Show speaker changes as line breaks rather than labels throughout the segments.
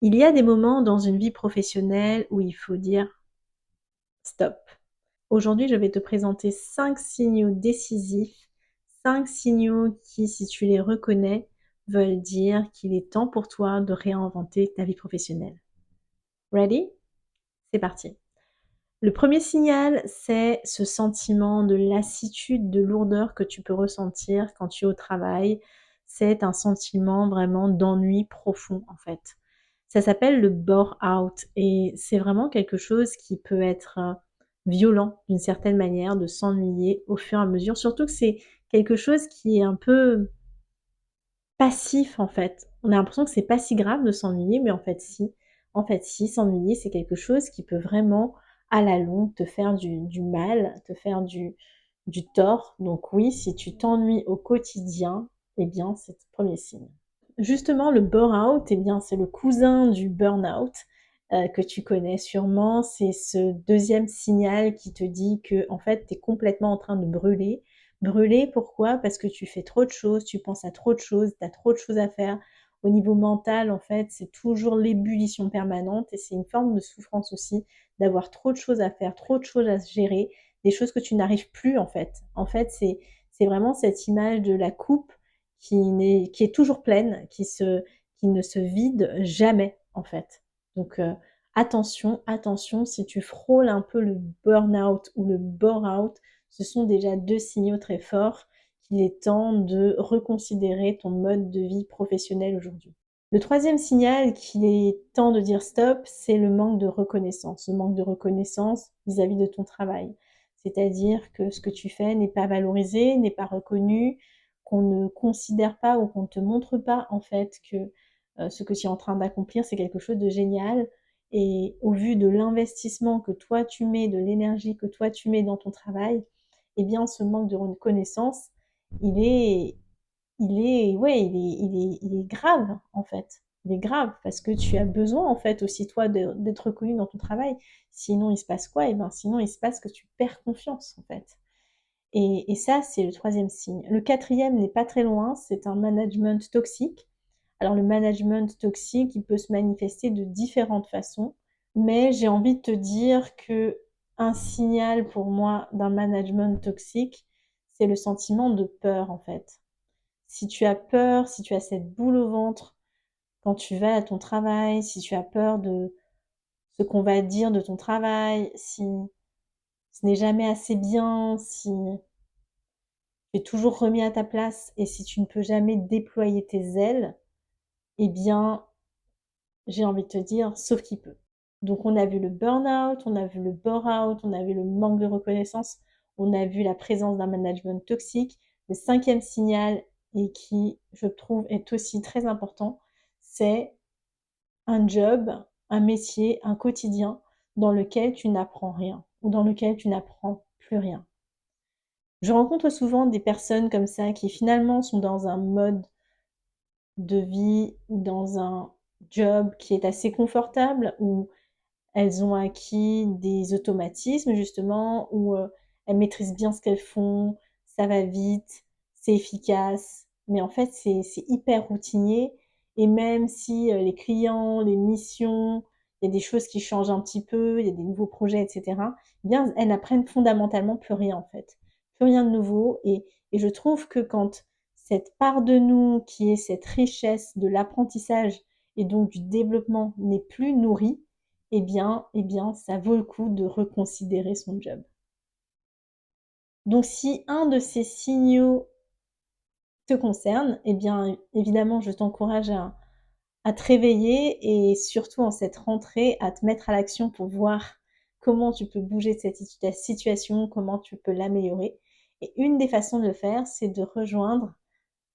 Il y a des moments dans une vie professionnelle où il faut dire stop. Aujourd'hui, je vais te présenter 5 signaux décisifs, 5 signaux qui, si tu les reconnais, veulent dire qu'il est temps pour toi de réinventer ta vie professionnelle. Ready? C'est parti. Le premier signal, c'est ce sentiment de lassitude, de lourdeur que tu peux ressentir quand tu es au travail. C'est un sentiment vraiment d'ennui profond, en fait. Ça s'appelle le bore-out et c'est vraiment quelque chose qui peut être violent d'une certaine manière de s'ennuyer au fur et à mesure. Surtout que c'est quelque chose qui est un peu passif en fait. On a l'impression que c'est pas si grave de s'ennuyer, mais en fait si. En fait si, s'ennuyer c'est quelque chose qui peut vraiment à la longue te faire du mal, te faire du tort. Donc oui, si tu t'ennuies au quotidien, eh bien c'est le premier signe. Justement, le bore-out, eh bien, c'est le cousin du burn-out que tu connais sûrement. C'est ce deuxième signal qui te dit que, en fait, tu es complètement en train de brûler. Brûler, pourquoi? Parce que tu fais trop de choses, tu penses à trop de choses, tu as trop de choses à faire. Au niveau mental, en fait, c'est toujours l'ébullition permanente et c'est une forme de souffrance aussi d'avoir trop de choses à faire, trop de choses à gérer, des choses que tu n'arrives plus, en fait. En fait, c'est vraiment cette image de la coupe qui est toujours pleine, qui ne se vide jamais, en fait. Donc, attention, attention, si tu frôles un peu le burn-out ou le bore-out, ce sont déjà deux signaux très forts qu'il est temps de reconsidérer ton mode de vie professionnel aujourd'hui. Le troisième signal qu'il est temps de dire stop, c'est le manque de reconnaissance. Le manque de reconnaissance vis-à-vis de ton travail. C'est-à-dire que ce que tu fais n'est pas valorisé, n'est pas reconnu, qu'on ne considère pas ou qu'on ne te montre pas en fait que ce que tu es en train d'accomplir, c'est quelque chose de génial. Et au vu de l'investissement que toi tu mets, de l'énergie que toi tu mets dans ton travail, eh bien ce manque de reconnaissance, il est, ouais, il est grave en fait. Il est grave parce que tu as besoin en fait aussi toi d'être reconnu dans ton travail. Sinon il se passe quoi? Eh bien sinon il se passe que tu perds confiance en fait. Et ça, c'est le troisième signe. Le quatrième n'est pas très loin, c'est un management toxique. Alors le management toxique, il peut se manifester de différentes façons, mais j'ai envie de te dire que un signal pour moi d'un management toxique, c'est le sentiment de peur en fait. Si tu as peur, si tu as cette boule au ventre quand tu vas à ton travail, si tu as peur de ce qu'on va dire de ton travail, si ce n'est jamais assez bien, si tu es toujours remis à ta place et si tu ne peux jamais déployer tes ailes, eh bien, j'ai envie de te dire, sauf qui peut. Donc, on a vu le burn-out, on a vu le bore-out, on a vu le manque de reconnaissance, on a vu la présence d'un management toxique. Le cinquième signal, et qui, je trouve, est aussi très important, c'est un job, un métier, un quotidien dans lequel tu n'apprends rien ou dans lequel tu n'apprends plus rien. Je rencontre souvent des personnes comme ça qui finalement sont dans un mode de vie ou dans un job qui est assez confortable, où elles ont acquis des automatismes justement, où elles maîtrisent bien ce qu'elles font, ça va vite, c'est efficace, mais en fait c'est hyper routinier et même si les clients, les missions, il y a des choses qui changent un petit peu, il y a des nouveaux projets, etc. Eh bien, elles n'apprennent fondamentalement plus rien en fait, plus rien de nouveau et je trouve que quand cette part de nous qui est cette richesse de l'apprentissage et donc du développement n'est plus nourrie, eh bien, ça vaut le coup de reconsidérer son job. Donc, si un de ces signaux te concerne, eh bien, évidemment, je t'encourage à te réveiller et surtout en cette rentrée, à te mettre à l'action pour voir comment tu peux bouger de cette situation, comment tu peux l'améliorer. Et une des façons de le faire, c'est de rejoindre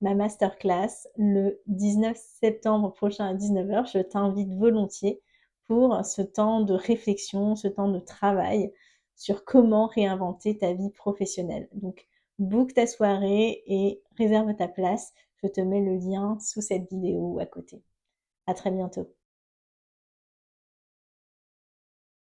ma masterclass le 19 septembre prochain à 19h. Je t'invite volontiers pour ce temps de réflexion, ce temps de travail sur comment réinventer ta vie professionnelle. Donc, book ta soirée et réserve ta place. Je te mets le lien sous cette vidéo ou à côté. À très bientôt.